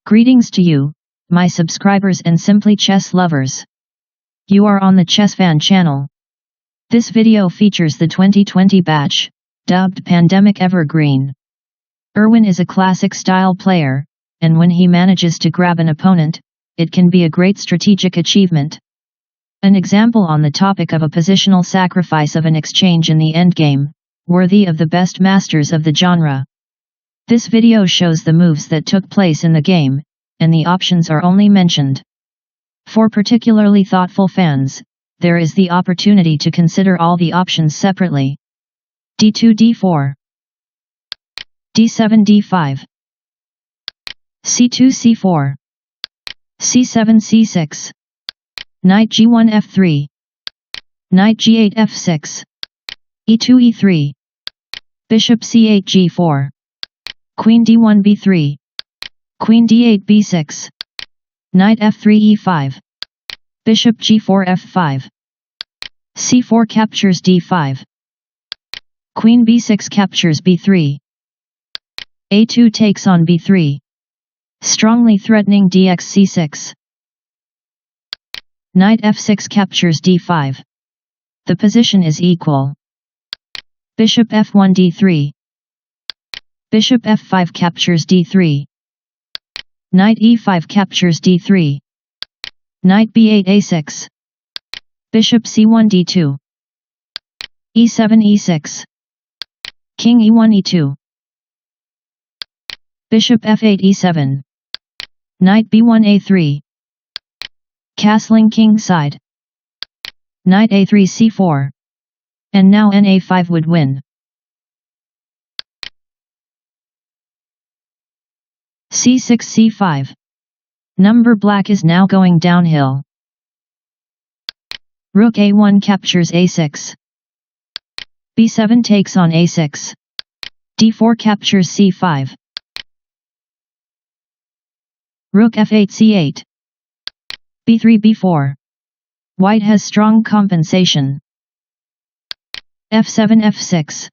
Greetings to you, my subscribers and simply chess lovers. You are on the Chess Fan channel. This video features the 2020 batch, dubbed Pandemic Evergreen. Erwin is a classic style player, and when he manages to grab an opponent, it can be a great strategic achievement. An example on the topic of a positional sacrifice of an exchange in the endgame, worthy of the best masters of the genre. This video shows the moves that took place in the game, and the options are only mentioned. For particularly thoughtful fans, there is the opportunity to consider all the options separately. d2 d4 d7 d5 c2 c4 c7 c6 knight g1 f3 knight g8 f6 e2 e3 bishop c8 g4 queen d1 b3 queen d8 b6 knight f3 e5 bishop g4 f5 c4 captures d5 queen b6 captures b3 a2 takes on b3, strongly threatening dx c6 knight f6 captures d5. The position is equal. Bishop f1 d3 bishop f5 captures d3 knight e5 captures d3 knight b8 a6 bishop c1 d2 e7 e6 king e1 e2 bishop f8 e7 knight b1 a3 castling king side knight a3 c4 and now na5 would win. c6 c5. Number black is now going downhill. Rook a1 captures a6. b7 takes on a6. d4 captures c5. Rook f8 c8. b3 b4. White has strong compensation. f7 f6.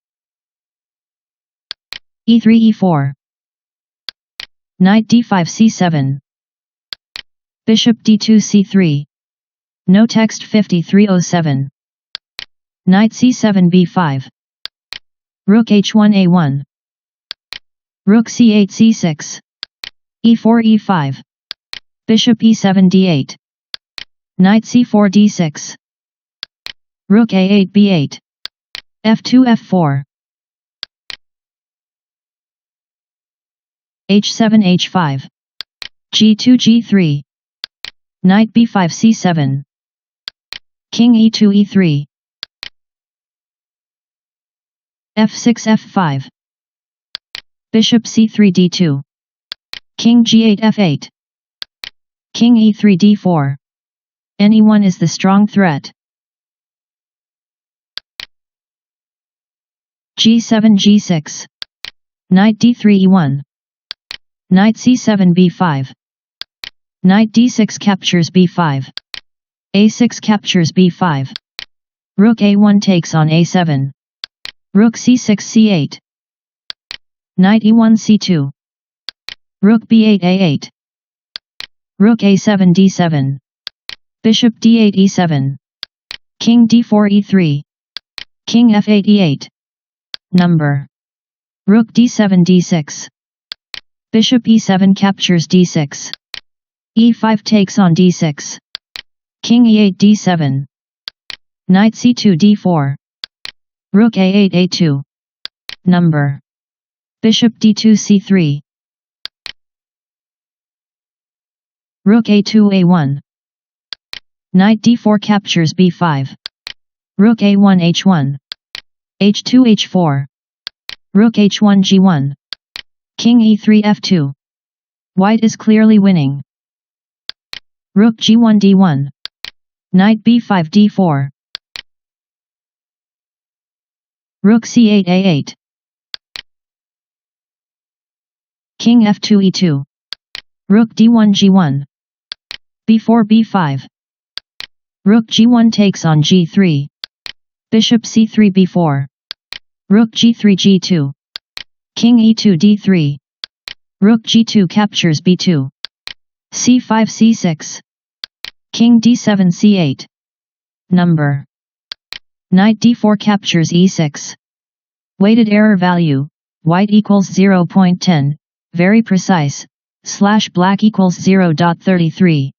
e3 e4. Knight d5 c7. Bishop d2 c3. No text 5307. Knight c7 b5. Rook h1 a1. Rook c8 c6. e4 e5. Bishop e7 d8. Knight c4 d6. Rook a8 b8. f2 f4. h7 h5. g2 g3. Knight b5 c7. King e2 e3. f6 f5. Bishop c3 d2. King g8 f8. King e3 d4. Anyone is the strong threat. g7 g6. Knight d3 e1. Knight c7 b5. Knight d6 captures b5. a6 captures b5. Rook a1 takes on a7. Rook c6 c8. Knight e1 c2. Rook b8 a8. Rook a7 d7. Bishop d8 e7. King d4 e3. King f8 e8. Number. Rook d7 d6. Bishop e7 captures d6. e5 takes on d6. King e8 d7. Knight c2 d4. Rook a8 a2. Number. Bishop d2 c3. Rook a2 a1. Knight d4 captures b5. Rook a1 h1. h2 h4. Rook h1 g1. King e3 f2. White is clearly winning. Rook g1 d1. Knight b5 d4. Rook c8 a8. King f2 e2. Rook d1 g1. b4 b5. Rook g1 takes on g3. Bishop c3 b4. Rook g3 g2. King e2 d3. Rook g2 captures b2. c5 c6. King d7 c8. Number. Knight d4 captures e6. Weighted error value, white equals 0.10, very precise, / black equals 0.33.